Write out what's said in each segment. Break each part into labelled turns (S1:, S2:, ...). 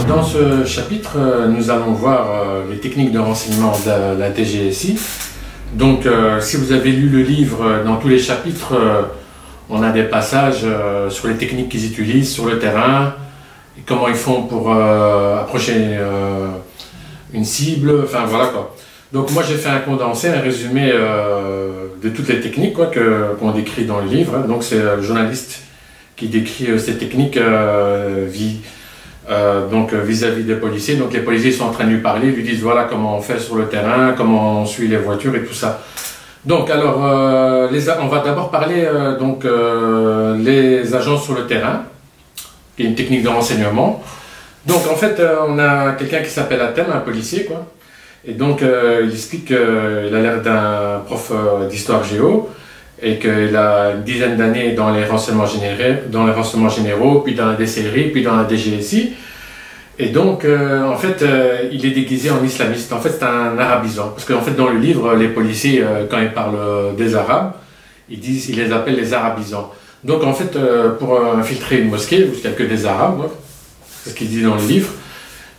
S1: Alors dans ce chapitre, nous allons voir les techniques de renseignement de la DGSI. Donc si vous avez lu le livre, dans tous les chapitres, on a des passages sur les techniques qu'ils utilisent sur le terrain, et comment ils font pour approcher une cible, enfin voilà quoi. Donc moi j'ai fait un condensé, un résumé de toutes les techniques qu'on décrit dans le livre. Donc c'est le journaliste qui décrit ces techniques vis-à-vis des policiers. Donc les policiers sont en train de lui parler, lui disent voilà comment on fait sur le terrain, comment on suit les voitures et tout ça. Donc alors on va d'abord parler les agents sur le terrain, qui est une technique de renseignement. Donc en fait on a quelqu'un qui s'appelle Atem, un policier quoi. Et donc il explique qu'il a l'air d'un prof d'histoire géo et qu'il a une dizaine d'années dans les renseignements généraux, puis dans la DCRI, puis dans la DGSI. Et donc, en fait, il est déguisé en islamiste. En fait, c'est un arabisant. Parce qu'en fait, dans le livre, les policiers, quand ils parlent des Arabes, ils les appellent les arabisants. Donc, en fait, pour infiltrer une mosquée, il n'y a que des Arabes, c'est ce qu'il dit dans le livre.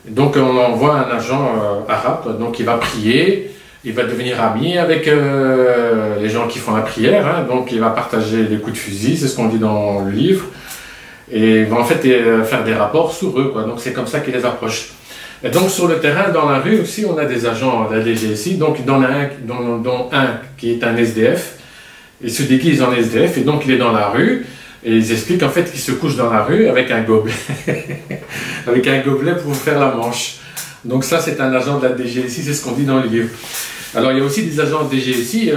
S1: Donc, on envoie un agent arabe, donc il va prier. Il va devenir ami avec les gens qui font la prière, hein, donc il va partager des coups de fusil, c'est ce qu'on dit dans le livre, et il va en fait faire des rapports sur eux, quoi. Donc c'est comme ça qu'il les approche. Et donc sur le terrain, dans la rue aussi, on a des agents de la DGSI, donc dont un qui est un SDF, il se déguise en SDF, et donc il est dans la rue, et ils expliquent en fait qu'il se couche dans la rue avec un gobelet, avec un gobelet pour faire la manche. Donc ça, c'est un agent de la DGSI, c'est ce qu'on dit dans le livre. Alors il y a aussi des agents de DGSI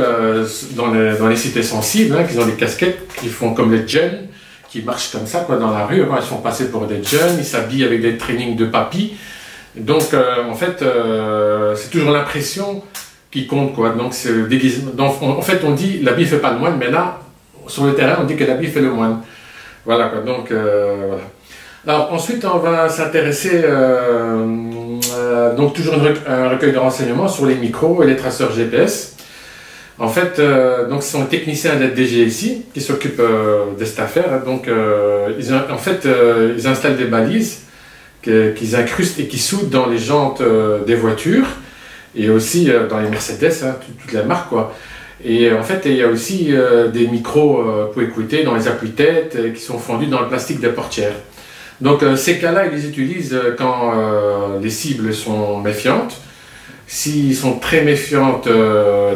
S1: dans les cités sensibles, hein, qui ont des casquettes, qui font comme les jeunes, qui marchent comme ça quoi, dans la rue. Ils sont passés pour des jeunes, ils s'habillent avec des trainings de papy. Donc en fait, c'est toujours l'impression qui compte, quoi. Donc c'est déguisement. Donc, en fait, on dit l'habit fait pas le moine, mais là, sur le terrain, on dit que l'habit fait le moine. Voilà quoi. Donc voilà. Alors ensuite, on va s'intéresser donc toujours un recueil de renseignements sur les micros et les traceurs GPS. En fait, donc ce sont les techniciens de la DGSI qui s'occupent de cette affaire. Donc ils installent des balises qu'ils incrustent et qui soudent dans les jantes des voitures et aussi dans les Mercedes, hein, toutes les marques quoi. Et en fait, il y a aussi des micros pour écouter dans les appuis-têtes qui sont fondus dans le plastique des portières. Donc ces cas-là, ils les utilisent quand les cibles sont méfiantes. S'ils sont très méfiantes,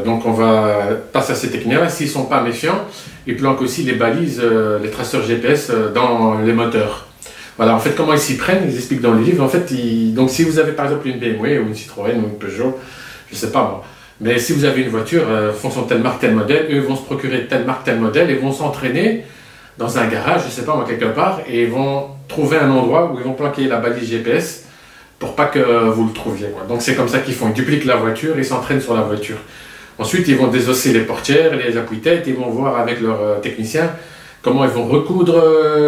S1: donc on va passer à ces techniques-là. S'ils ne sont pas méfiants, ils planquent aussi les balises, les traceurs GPS dans les moteurs. Voilà, en fait, comment ils s'y prennent, ils expliquent dans les livres. En fait, donc si vous avez par exemple une BMW ou une Citroën ou une Peugeot, je ne sais pas moi, mais si vous avez une voiture, fonction telle marque, tel modèle, eux vont se procurer telle marque, tel modèle et vont s'entraîner dans un garage, je ne sais pas moi, quelque part, et ils vont trouver un endroit où ils vont planquer la balise GPS pour pas que vous le trouviez, quoi. Donc c'est comme ça qu'ils font, ils dupliquent la voiture, ils s'entraînent sur la voiture. Ensuite, ils vont désosser les portières, les appuis-têtes, ils vont voir avec leurs techniciens comment ils vont recoudre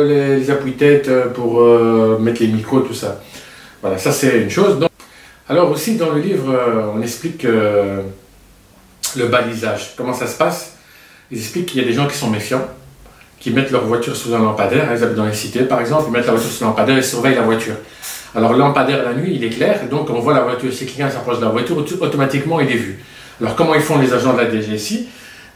S1: les appuis-têtes pour mettre les micros, tout ça. Voilà, ça c'est une chose. Donc, alors aussi dans le livre, on explique le balisage, comment ça se passe. Ils expliquent qu'il y a des gens qui sont méfiants, qui mettent leur voiture sous un lampadaire, ils habitent dans les cités par exemple, ils mettent la voiture sous un lampadaire et surveillent la voiture. Alors le lampadaire la nuit, il éclaire, donc on voit la voiture, si quelqu'un s'approche de la voiture, automatiquement il est vu. Alors comment ils font les agents de la DGSI?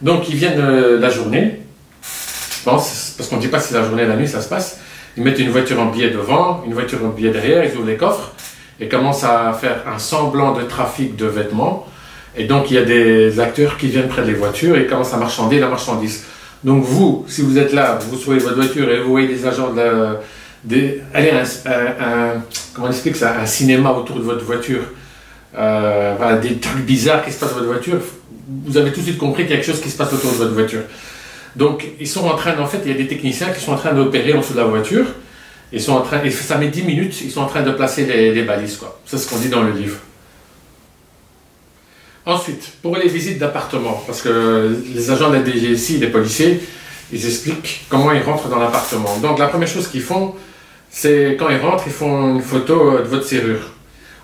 S1: Donc ils viennent la journée, je pense, parce qu'on ne dit pas si la journée et la nuit ça se passe, ils mettent une voiture en billet devant, une voiture en billet derrière, ils ouvrent les coffres et commencent à faire un semblant de trafic de vêtements. Et donc il y a des acteurs qui viennent près des voitures et commencent à marchander la marchandise. Donc vous, si vous êtes là, vous soyez votre voiture et vous voyez des agents comment on explique ça, un cinéma autour de votre voiture, voilà, des trucs bizarres qui se passent dans votre voiture, vous avez tout de suite compris qu'il y a quelque chose qui se passe autour de votre voiture. Donc ils sont en train, en fait, il y a des techniciens qui sont en train d'opérer en dessous de la voiture, ils sont en train, et ça met 10 minutes, ils sont en train de placer les balises, quoi. C'est ce qu'on dit dans le livre. Ensuite, pour les visites d'appartement, parce que les agents de la DGSI, les policiers, ils expliquent comment ils rentrent dans l'appartement. Donc la première chose qu'ils font, c'est quand ils rentrent, ils font une photo de votre serrure.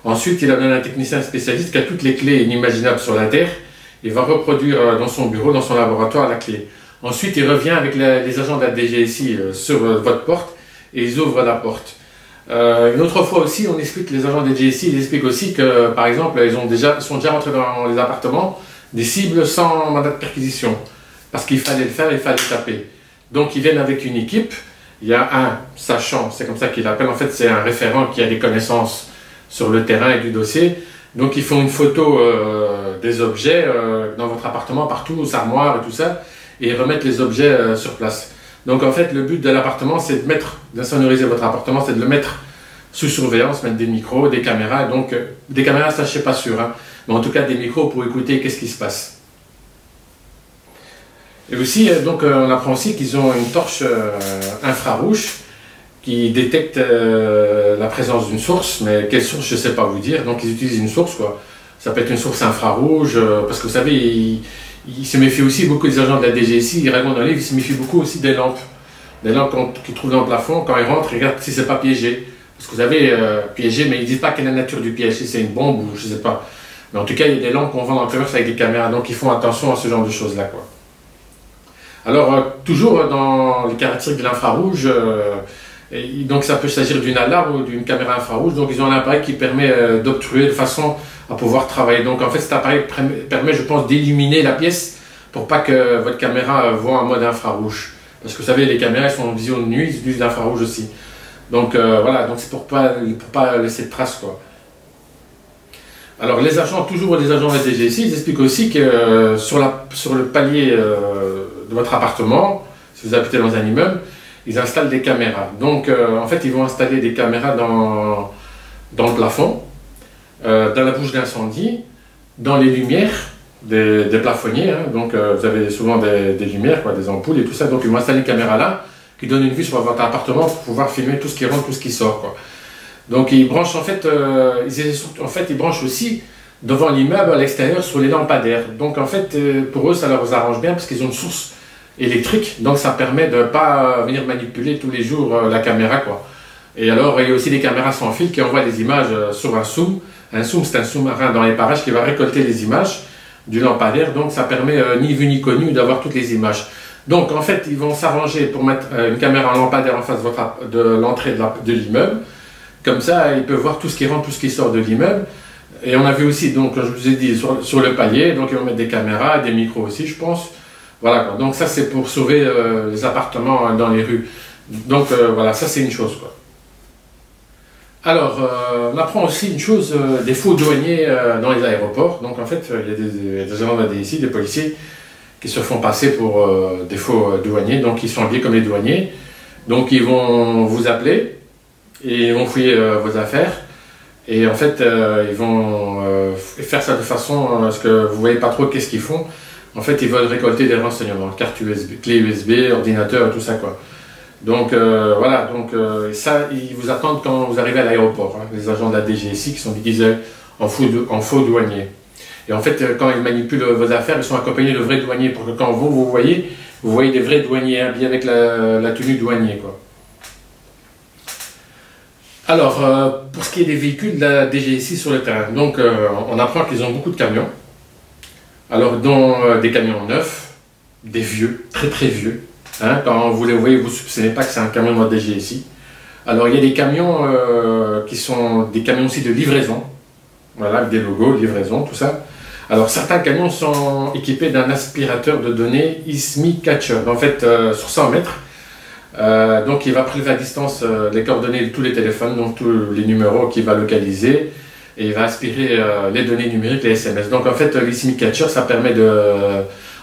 S1: Ensuite, il amène un technicien spécialiste qui a toutes les clés inimaginables sur la Terre. Il va reproduire dans son bureau, dans son laboratoire, la clé. Ensuite, il revient avec les agents de la DGSI sur votre porte et ils ouvrent la porte. Une autre fois aussi, on explique, les agents des DGSI, ils expliquent aussi que, par exemple, ils sont déjà rentrés dans les appartements des cibles sans mandat de perquisition. Parce qu'il fallait le faire, il fallait taper. Donc ils viennent avec une équipe, il y a un sachant, c'est comme ça qu'ils l'appellent, en fait c'est un référent qui a des connaissances sur le terrain et du dossier. Donc ils font une photo des objets dans votre appartement, partout, aux armoires et tout ça, et ils remettent les objets sur place. Donc en fait, le but de l'appartement, c'est de mettre, d'insonoriser votre appartement, c'est de le mettre sous surveillance, mettre des micros, des caméras. Donc des caméras, ça je sais pas sûr, hein, mais en tout cas des micros pour écouter qu'est-ce qui se passe. Et aussi, donc on apprend aussi qu'ils ont une torche infrarouge qui détecte la présence d'une source, mais quelle source, je ne sais pas vous dire. Donc ils utilisent une source, quoi. Ça peut être une source infrarouge, parce que vous savez, ils se méfient aussi beaucoup des agents de la DGSI, ils racontent dans le livre, ils se méfient beaucoup aussi des lampes. Des lampes qu'ils trouvent dans le plafond, quand ils rentrent, ils regardent si c'est pas piégé. Parce que vous savez, piégé, mais ils ne disent pas quelle est la nature du piège, si c'est une bombe ou je ne sais pas. Mais en tout cas, il y a des lampes qu'on vend dans le commerce avec des caméras, donc ils font attention à ce genre de choses-là, quoi. Alors, toujours dans les caractéristiques de l'infrarouge, donc ça peut s'agir d'une alarme ou d'une caméra infrarouge, donc ils ont un appareil qui permet d'obstruer de façon à pouvoir travailler. Donc en fait cet appareil permet, je pense, d'illuminer la pièce pour pas que votre caméra voit en mode infrarouge. Parce que vous savez, les caméras sont en vision de nuit, ils utilisent l'infrarouge aussi. Donc voilà, donc c'est pour pas laisser de traces, quoi. Alors les agents, toujours les agents de la DGSI, ils expliquent aussi que sur le palier de votre appartement, si vous habitez dans un immeuble, ils installent des caméras. Donc en fait, ils vont installer des caméras dans le plafond, dans la bouche d'incendie, dans les lumières des plafonniers. Hein. Donc vous avez souvent des lumières, quoi, des ampoules et tout ça. Donc ils vont installer des caméras là, qui donnent une vue sur votre appartement pour pouvoir filmer tout ce qui rentre, tout ce qui sort, quoi. Donc ils branchent en fait, ils branchent aussi devant l'immeuble à l'extérieur sur les lampadaires. Donc en fait, pour eux, ça leur arrange bien parce qu'ils ont une source électrique, donc ça permet de ne pas venir manipuler tous les jours la caméra, quoi. Et alors, il y a aussi des caméras sans fil qui envoient des images sur un zoom. Un zoom, c'est un sous-marin dans les parages qui va récolter les images du lampadaire, donc ça permet ni vu ni connu d'avoir toutes les images. Donc en fait, ils vont s'arranger pour mettre une caméra en lampadaire en face de l'entrée de l'immeuble. Comme ça, ils peuvent voir tout ce qui rentre, tout ce qui sort de l'immeuble. Et on a vu aussi, donc, comme je vous ai dit, sur le palier, donc ils vont mettre des caméras, des micros aussi, je pense. Voilà, quoi. Donc ça, c'est pour sauver les appartements dans les rues. Donc voilà, ça c'est une chose, quoi. Alors, on apprend aussi une chose, des faux douaniers dans les aéroports. Donc en fait, il y a des agents de la DGSI, des policiers, qui se font passer pour des faux douaniers. Donc ils sont habillés comme les douaniers. Donc ils vont vous appeler et ils vont fouiller vos affaires. Et en fait, ils vont faire ça de façon à ce que vous ne voyez pas trop qu'est-ce qu'ils font. En fait, ils veulent récolter des renseignements, cartes USB, clés USB, ordinateur, tout ça, quoi. Donc voilà, donc ça, ils vous attendent quand vous arrivez à l'aéroport, hein, les agents de la DGSI qui sont déguisés en faux douaniers. Et en fait, quand ils manipulent vos affaires, ils sont accompagnés de vrais douaniers pour que quand vous voyez des vrais douaniers habillés avec la tenue douanier, quoi. Alors, pour ce qui est des véhicules de la DGSI sur le terrain, donc on apprend qu'ils ont beaucoup de camions. Alors, dont des camions neufs, des vieux, très très vieux. Hein, quand vous les voyez, vous ne soupçonnez pas que c'est un camion de la DGSI. Alors, il y a des camions qui sont des camions aussi de livraison. Voilà, avec des logos, livraison, tout ça. Alors, certains camions sont équipés d'un aspirateur de données ISMI Catcher. En fait, sur 100 mètres, donc il va prélever à distance les coordonnées de tous les téléphones, donc tous les numéros qu'il va localiser, et il va aspirer les données numériques, les SMS. Donc en fait, l'ISMI Catcher, ça permet de...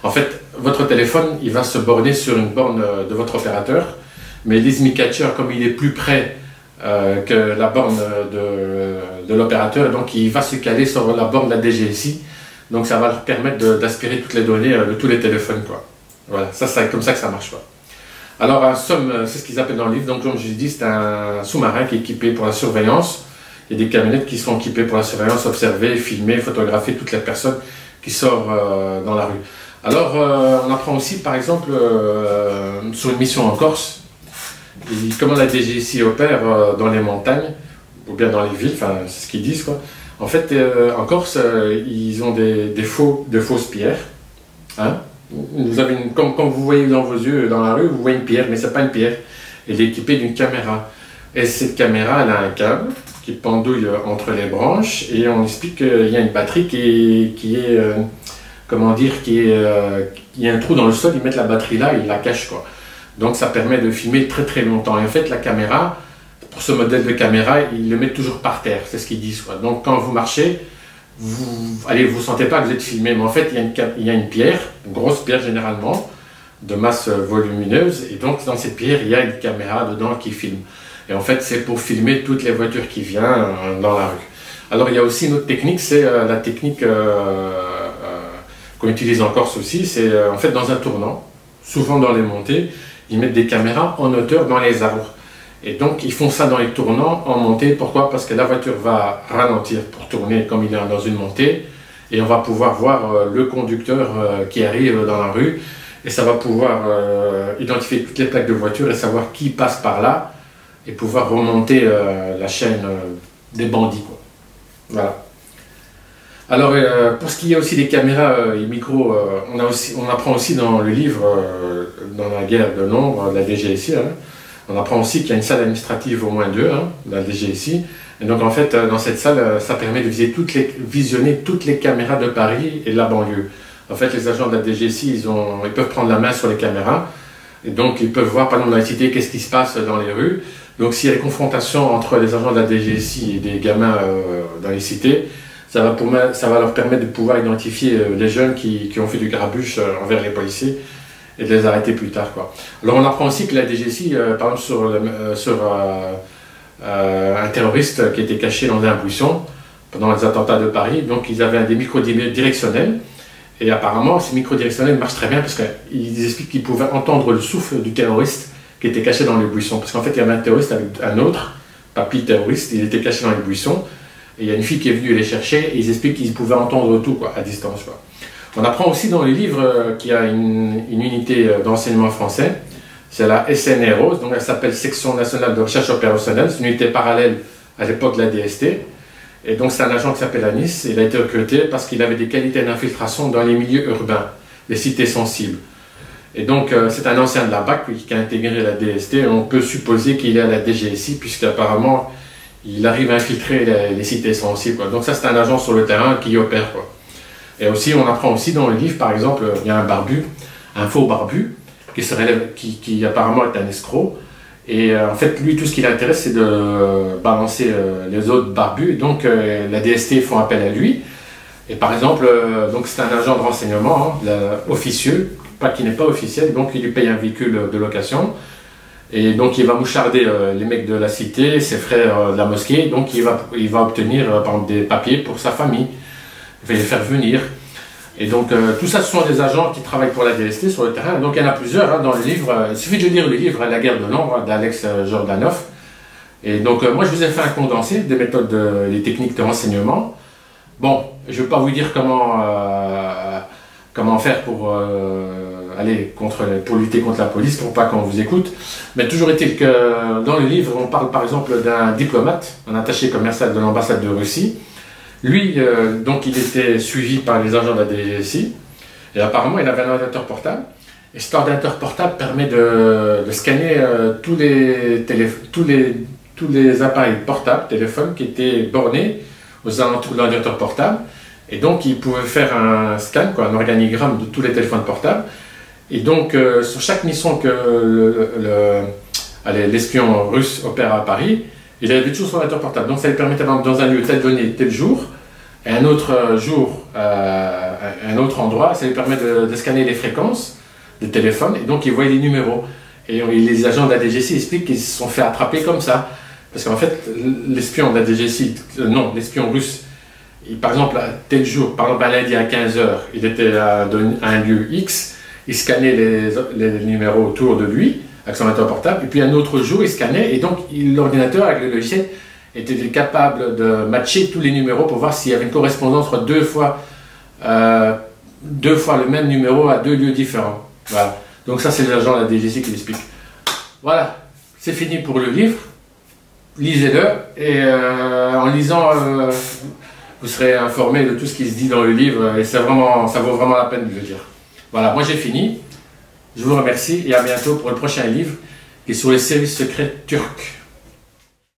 S1: En fait, votre téléphone, il va se borner sur une borne de votre opérateur, mais l'ISMI Catcher, comme il est plus près que la borne de l'opérateur, donc il va se caler sur la borne de la DGSI, donc ça va leur permettre d'aspirer toutes les données de tous les téléphones, quoi. Voilà, ça c'est comme ça que ça marche, quoi. Alors, un SOM, c'est ce qu'ils appellent dans le livre, donc comme je l'ai dit, c'est un sous-marin qui est équipé pour la surveillance. Il y a des camionnettes qui sont équipées pour la surveillance, observer, filmer, photographier toutes les personnes qui sortent dans la rue. Alors, on apprend aussi, par exemple, sur une mission en Corse, comment la DGSI opère dans les montagnes, ou bien dans les villes, enfin, c'est ce qu'ils disent, quoi. En fait, en Corse, ils ont de fausses pierres, hein. Vous avez comme vous voyez dans vos yeux dans la rue, vous voyez une pierre, mais ce n'est pas une pierre. Elle est équipée d'une caméra. Et cette caméra, elle a un câble qui pendouille entre les branches et on explique qu'il y a une batterie qui est comment dire, il y a un trou dans le sol, ils mettent la batterie là, ils la cachent quoi. Donc ça permet de filmer très très longtemps. Et en fait la caméra, pour ce modèle de caméra, ils le mettent toujours par terre, c'est ce qu'ils disent quoi. Donc quand vous marchez, vous sentez pas que vous êtes filmé, mais en fait il y a une pierre, une grosse pierre généralement, de masse volumineuse, et donc dans cette pierre il y a une caméra dedans qui filme. Et en fait c'est pour filmer toutes les voitures qui viennent dans la rue. Alors il y a aussi une autre technique, c'est la technique qu'on utilise en Corse aussi, c'est en fait dans un tournant, souvent dans les montées, ils mettent des caméras en hauteur dans les arbres. Et donc ils font ça dans les tournants en montée. Pourquoi? Parce que la voiture va ralentir pour tourner comme il est dans une montée, et on va pouvoir voir le conducteur qui arrive dans la rue, et ça va pouvoir identifier toutes les plaques de voiture et savoir qui passe par là, et pouvoir remonter la chaîne des bandits, quoi. Voilà. Alors, pour ce qui est aussi des caméras et micros, on apprend aussi dans le livre, dans la guerre de l'ombre, de la DGSI, hein, on apprend aussi qu'il y a une salle administrative au moins deux, hein, de la DGSI. Et donc, en fait, dans cette salle, ça permet de visionner toutes les caméras de Paris et de la banlieue. En fait, les agents de la DGSI, ils peuvent prendre la main sur les caméras. Et donc, ils peuvent voir, par exemple, dans les cités, qu'est-ce qui se passe dans les rues. Donc, s'il y a des confrontations entre les agents de la DGSI et des gamins dans les cités, ça va leur permettre de pouvoir identifier les jeunes qui ont fait du grabuge envers les policiers et de les arrêter plus tard, quoi. Alors on apprend aussi que la DGSI, par exemple sur un terroriste qui était caché dans un buisson pendant les attentats de Paris, donc ils avaient des micros directionnels, et apparemment ces micros directionnels marchent très bien parce qu'ils expliquent qu'ils pouvaient entendre le souffle du terroriste qui était caché dans les buissons. Parce qu'en fait il y avait un terroriste avec un autre, papy terroriste, il était caché dans les buissons. Et il y a une fille qui est venue les chercher et ils expliquent qu'ils pouvaient entendre tout quoi, à distance, quoi. On apprend aussi dans les livres qu'il y a une unité d'enseignement français, c'est la SNRO, donc elle s'appelle Section Nationale de Recherche Opérationnelle, c'est une unité parallèle à l'époque de la DST. Et donc c'est un agent qui s'appelle Anis, il a été recruté parce qu'il avait des qualités d'infiltration dans les milieux urbains, les cités sensibles. Et donc c'est un ancien de la BAC qui a intégré la DST, et on peut supposer qu'il est à la DGSI puisqu'apparemment il arrive à infiltrer les cités sensibles, quoi. Donc ça c'est un agent sur le terrain qui opère, quoi. Et aussi on apprend aussi dans le livre, par exemple, il y a un barbu, un faux barbu, qui apparemment est un escroc. Et en fait lui tout ce qui l'intéresse c'est de balancer les autres barbus. Donc la DST font appel à lui. Et par exemple, donc c'est un agent de renseignement, hein, officieux, pas qui n'est pas officiel, donc il lui paye un véhicule de location. Et donc il va moucharder les mecs de la cité, ses frères de la mosquée, donc il va obtenir par exemple des papiers pour sa famille, il va les faire venir. Et donc tout ça ce sont des agents qui travaillent pour la DST sur le terrain, donc il y en a plusieurs, hein, dans le livre, il suffit de lire le livre La guerre de l'ombre d'Alex Jordanov. Et donc moi je vous ai fait un condensé des méthodes, des techniques de renseignement. Bon, je ne vais pas vous dire comment faire pour lutter contre la police, pour pas qu'on vous écoute. Mais toujours est-il que dans le livre, on parle par exemple d'un diplomate, un attaché commercial de l'ambassade de Russie. Lui, donc il était suivi par les agents de la DGSI, et apparemment il avait un ordinateur portable. Et cet ordinateur portable permet de scanner tous les appareils portables, téléphones qui étaient bornés aux alentours de l'ordinateur portable. Et donc il pouvait faire un scan, quoi, un organigramme de tous les téléphones portables. Et donc sur chaque mission que l'espion russe opère à Paris, il avait toujours son ordinateur portable. Donc ça lui permettait dans un lieu tel donné, tel jour, et un autre jour, un autre endroit, ça lui permet de scanner les fréquences des téléphones, et donc il voyait les numéros. Et les agents de la DGSI expliquent qu'ils se sont fait attraper comme ça. Parce qu'en fait, l'espion de la DGSI, non, l'espion russe, par exemple, à tel jour, par exemple, un lundi à 15 h, il était à un lieu X, il scannait les numéros autour de lui, avec son ordinateur portable, et puis un autre jour, il scannait, et donc l'ordinateur, avec le logiciel, était capable de matcher tous les numéros pour voir s'il y avait une correspondance entre deux fois le même numéro à deux lieux différents. Voilà. Donc ça, c'est l'agent de la DGSI qui l'explique. Voilà, c'est fini pour le livre. Lisez-le, et en lisant, vous serez informé de tout ce qui se dit dans le livre, et ça vaut vraiment la peine de le lire. Voilà, moi j'ai fini. Je vous remercie, et à bientôt pour le prochain livre, qui est sur les services secrets turcs.